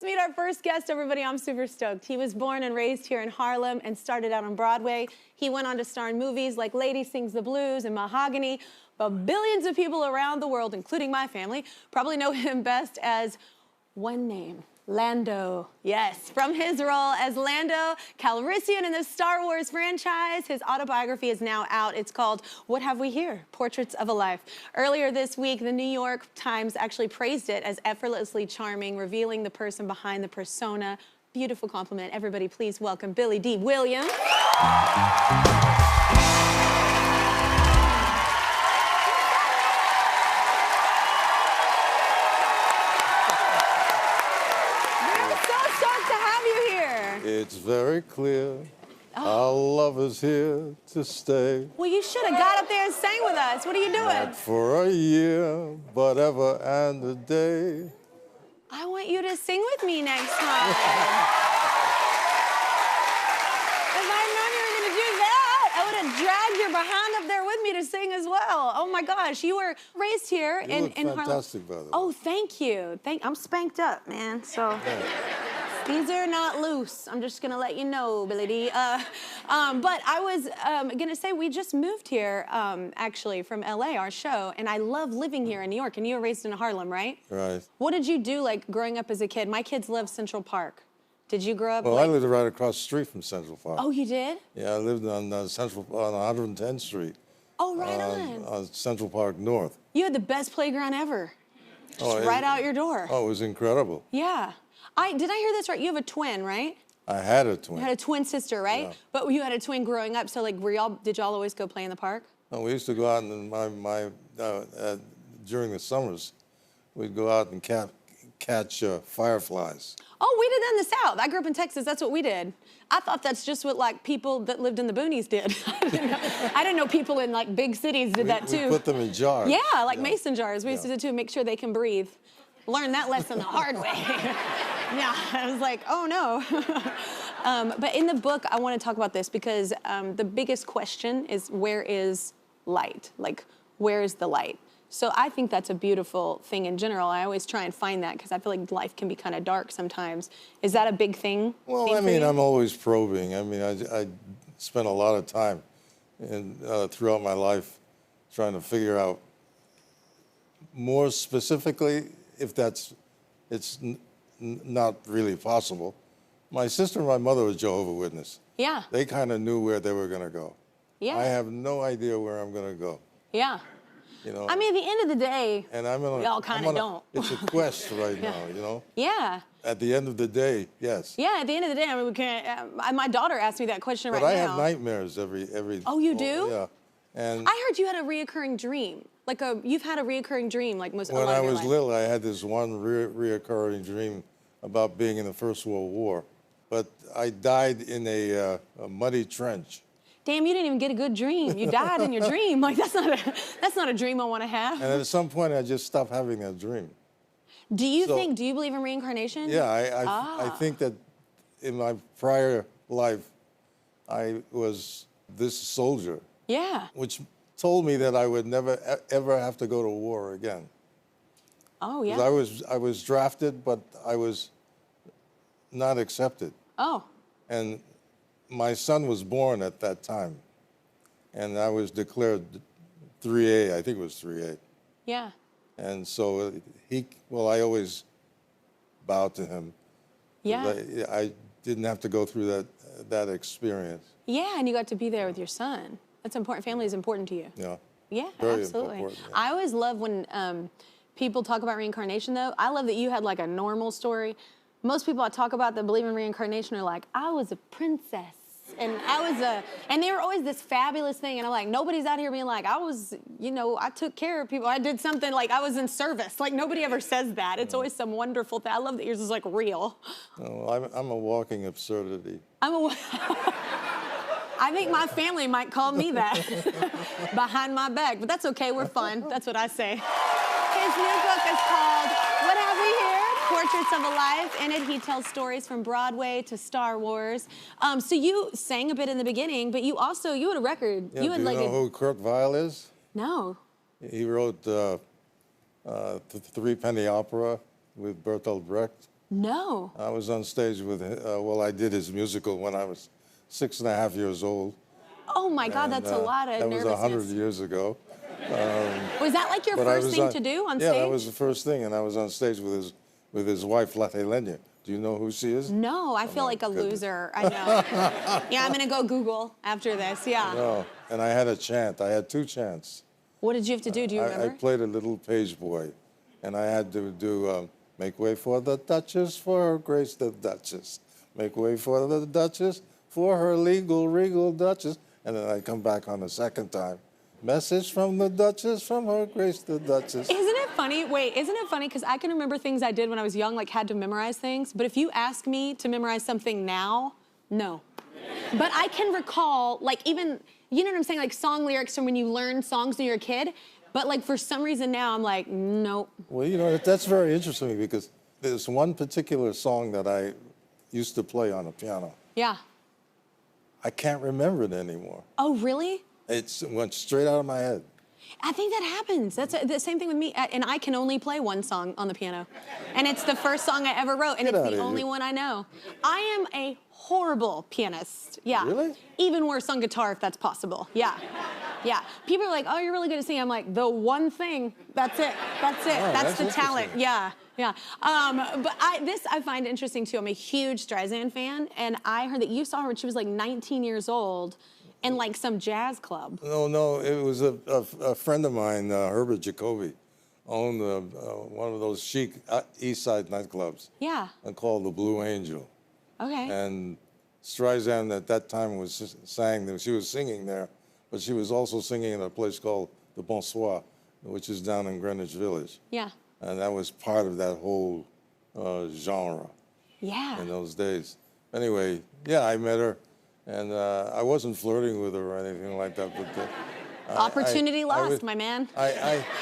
Let's meet our first guest, everybody. I'm super stoked. He was born and raised here in Harlem and started out on Broadway. He went on to star in movies like Lady Sings the Blues and Mahogany. But billions of people around the world, including my family, probably know him best as one name. Lando, yes, from his role as Lando Calrissian in the Star Wars franchise. His autobiography is now out. It's called What Have We Here? Portraits of a Life. Earlier this week, the New York Times actually praised it as effortlessly charming, revealing the person behind the persona. Beautiful compliment. Everybody, please welcome Billy Dee Williams. It's very clear our love is here to stay. Well, you should have got up there and sang with us. What are you doing? Not for a year, but ever and a day. I want you to sing with me next time. If I'd known you were going to do that, I would have dragged your behind up there with me to sing as well. Oh my gosh, you were raised here in Harlem. Fantastic, by the way. Oh, thank you. I'm spanked up, man. So. Yeah. These are not loose. I'm just gonna let you know, Billy Dee. But I was gonna say we just moved here, actually, from LA, our show, and I love living here in New York. And you were raised in Harlem, right? Right. What did you do, like, growing up as a kid? My kids love Central Park. Did you grow up? Well, I lived right across the street from Central Park. Oh, you did? Yeah, I lived on on 110th Street. Oh, right on. On Central Park North. You had the best playground ever. Just right out your door. Oh, it was incredible. Yeah. Did I hear this right? You have a twin, right? I had a twin. You had a twin sister, right? Yeah. But you had a twin growing up, so like, did y'all always go play in the park? No, we used to go out and during the summers, we'd go out and catch fireflies. Oh, we did that in the South. I grew up in Texas. That's what we did. I thought that's just what like people that lived in the boonies did. I didn't know people in like big cities did that too. We put them in jars. Yeah, like mason jars. We used to do too, make sure they can breathe. Learned that lesson the hard way. Yeah, I was like, oh no. But in the book, I want to talk about this because the biggest question is, where is light? Like, where is the light? So I think that's a beautiful thing in general. I always try and find that because I feel like life can be kind of dark sometimes. Is that a big thing? Well, I mean, I'm always probing. I mean, I spent a lot of time throughout my life trying to figure out more specifically, if it's not really possible. My sister and my mother were Jehovah's Witnesses. Yeah. They kind of knew where they were going to go. Yeah. I have no idea where I'm going to go. Yeah. You know. I mean, at the end of the day, and we all kind of don't. It's a quest right now, you know. Yeah. At the end of the day, yes. Yeah. At the end of the day, I mean, we can't. My daughter asked me that question right now. But I have nightmares every. Oh, you do? Yeah. And I heard you had a reoccurring dream. Like you've had a reoccurring dream, like most. When I was little, I had this one reoccurring dream about being in the First World War, but I died in a muddy trench. Damn, you didn't even get a good dream. You died in your dream. Like that's not a dream I want to have. And at some point, I just stopped having that dream. Do you believe in reincarnation? Yeah, I think that in my prior life, I was this soldier. Yeah. Which told me that I would never ever have to go to war again. Oh yeah. I was drafted, but I was not accepted. Oh. And my son was born at that time, and I was declared 3A. I think it was 3A. Yeah. And so I always bowed to him. Yeah. I didn't have to go through that experience. Yeah, and you got to be there with your son. That's important. Family is important to you. Yeah. Yeah, very absolutely. Important, yeah. I always love when people talk about reincarnation, though. I love that you had like a normal story. Most people I talk about that believe in reincarnation are like, I was a princess. And and they were always this fabulous thing. And I'm like, nobody's out here being like, I was, you know, I took care of people. I did something like I was in service. Like nobody ever says that. It's always some wonderful thing. I love that yours is like real. No, I'm a walking absurdity. I think my family might call me that behind my back, but that's okay. We're fun. That's what I say. His new book is called What Have We Here? Portraits of a Life. In it, he tells stories from Broadway to Star Wars. So you sang a bit in the beginning, but you had a record. Yeah, do you know who Kurt Weill is? No. He wrote the Three Penny Opera with Bertolt Brecht. No. I was on stage with, well, I did his musical when I was 6.5 years old. Oh my God, And, that's a lot of that nervousness. was 100 years ago. Was that like your But I first was thing to do on stage? Yeah, that was the first thing, and I was on stage with his wife, Latelenia. Do you know who she is? No, I feel like a loser. I know. Yeah, I'm gonna go Google after this. Yeah. No, and I had a chant. I had 2 chants. What did you have to do? Do you I remember? played a little page boy, and I had to do make way for the Duchess, for her grace the Duchess. Make way for the Duchess, for her regal Duchess. And then I come back on the second time. Message from the Duchess, from her grace the Duchess. Isn't it funny? Wait, isn't it funny? Because I can remember things I did when I was young, like had to memorize things. But if you ask me to memorize something now, no. But I can recall, like even, you know what I'm saying? Like song lyrics from when you learned songs when you were a kid. But like for some reason now, I'm like, nope. Well, you know, that's very interesting to me because there's one particular song that I used to play on the piano. Yeah. I can't remember it anymore. Oh, really? It went straight out of my head. I think that happens. That's the same thing with me. And I can only play one song on the piano. And it's the first song I ever wrote, and Get it's outta the here. only one I know. I am a horrible pianist. Yeah. Really? Even worse on guitar, if that's possible. Yeah. Yeah. People are like, oh, you're really good at singing. I'm like, the one thing, that's it. That's it. Oh, that's the that's talent. interesting. Yeah. Yeah. But I find interesting too. I'm a huge Streisand fan, and I heard that you saw her when she was like 19 years old in like some jazz club. No, it was a friend of mine, Herbert Jacoby, owned one of those chic East Side nightclubs. Yeah. Called the Blue Angel. Okay. And Streisand at that time she was singing there, but she was also singing in a place called the Bonsoir, which is down in Greenwich Village. Yeah. And that was part of that whole genre Yeah. in those days. Anyway, yeah, I met her, and I wasn't flirting with her or anything like that, but Opportunity lost, my man. I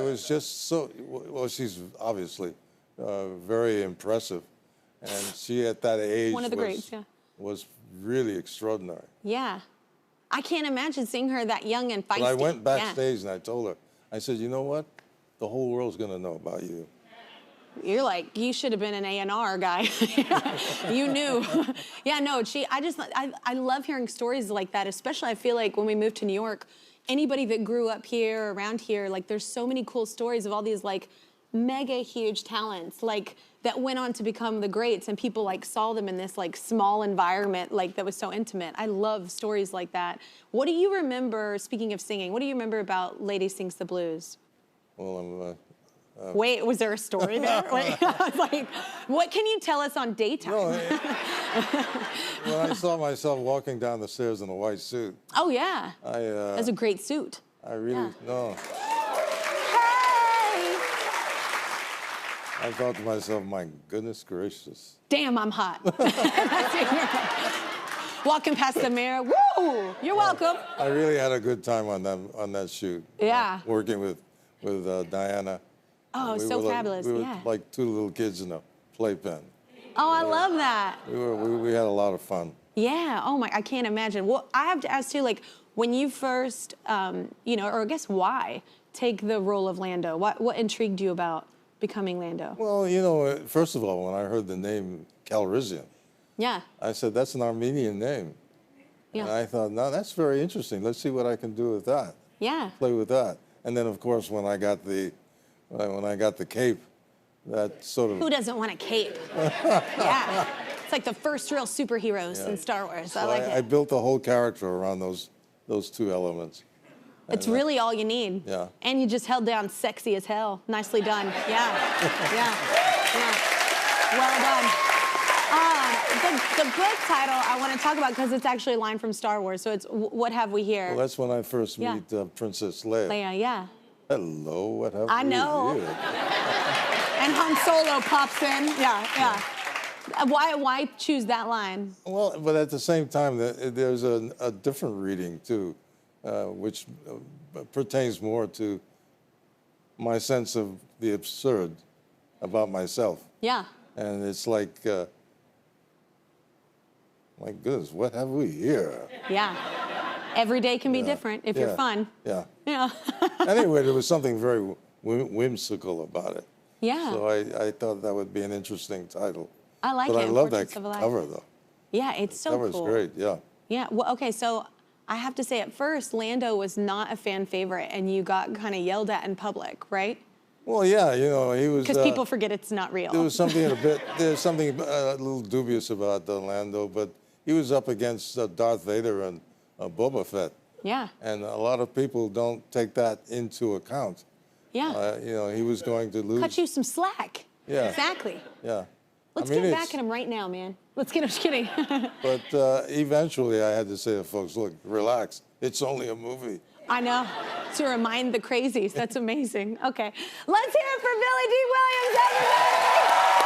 was just so, well, she's obviously very impressive, and she at that age One of the greats, yeah. was really extraordinary. Yeah. I can't imagine seeing her that young and feisty. But I went Yeah. backstage and I told her, I said, you know what? The whole world's gonna know about you. You're like, you should have been an A&R guy. You knew. Yeah, no, I love hearing stories like that, especially I feel like when we moved to New York, anybody that grew up here, around here, like there's so many cool stories of all these like mega huge talents, like that went on to become the greats, and people like saw them in this like small environment, like that was so intimate. I love stories like that. What do you remember, speaking of singing, what do you remember about Lady Sings the Blues? Well, Wait, was there a story there? Wait, I was like, what can you tell us on daytime? no, when I saw myself walking down the stairs in a white suit, Oh, yeah. I That's a great suit. I really, no. Hey! I thought to myself, my goodness gracious. Damn, I'm hot. Walking past the mirror. Woo! You're welcome. I really had a good time on that shoot. Yeah. Working with Diana. Oh, We so were fabulous. We were Yeah. like 2 little kids in a playpen. Oh, I love that. We had a lot of fun. Yeah. Oh my, I can't imagine. Well, I have to ask too, like, when you first, or I guess why take the role of Lando? What intrigued you about becoming Lando? Well, first of all, when I heard the name Calrissian, Yeah. I said, that's an Armenian name. Yeah. And I thought, no, that's very interesting. Let's see what I can do with that. Yeah. Play with that. And then, of course, when I got the cape, that sort of... Who doesn't want a cape? Yeah. It's like the first real superheroes in Star Wars. I like I it. built the whole character around those 2 elements. It's really all you need. Yeah. And you just held down sexy as hell. Nicely done. Yeah. Yeah. Well done. The book title I want to talk about because it's actually a line from Star Wars. So it's What Have We Here? Well, that's when I first meet Princess Leia. Leia, yeah. Hello, what have I we know. here? And Han Solo pops in. Yeah. Why choose that line? Well, but at the same time, there's a different reading too, which pertains more to my sense of the absurd about myself. Yeah. And it's like, my goodness, what have we here? Yeah. Every day can be different if you're Yeah. fun. Yeah. Yeah. Anyway, there was something very whimsical about it. Yeah. So I thought that would be an interesting title. I like but it. I love that Portraits of a Life. cover, though. Yeah, it's so That was cool. great, yeah. Yeah, well, okay, so I have to say at first, Lando was not a fan favorite and you got kind of yelled at in public, right? Well, yeah, you know, he was... Because people forget it's not real. There's something a little dubious about Lando, but he was up against Darth Vader and Boba Fett. Yeah. And a lot of people don't take that into account. Yeah. You know, he was going to lose. Cut you some slack. Yeah. Exactly. Yeah. Let's get back at him right now, man. Let's get him, just kidding. But eventually I had to say to folks, look, relax. It's only a movie. I know. To remind the crazies. That's amazing. Okay. Let's hear it for Billy Dee Williams, everybody.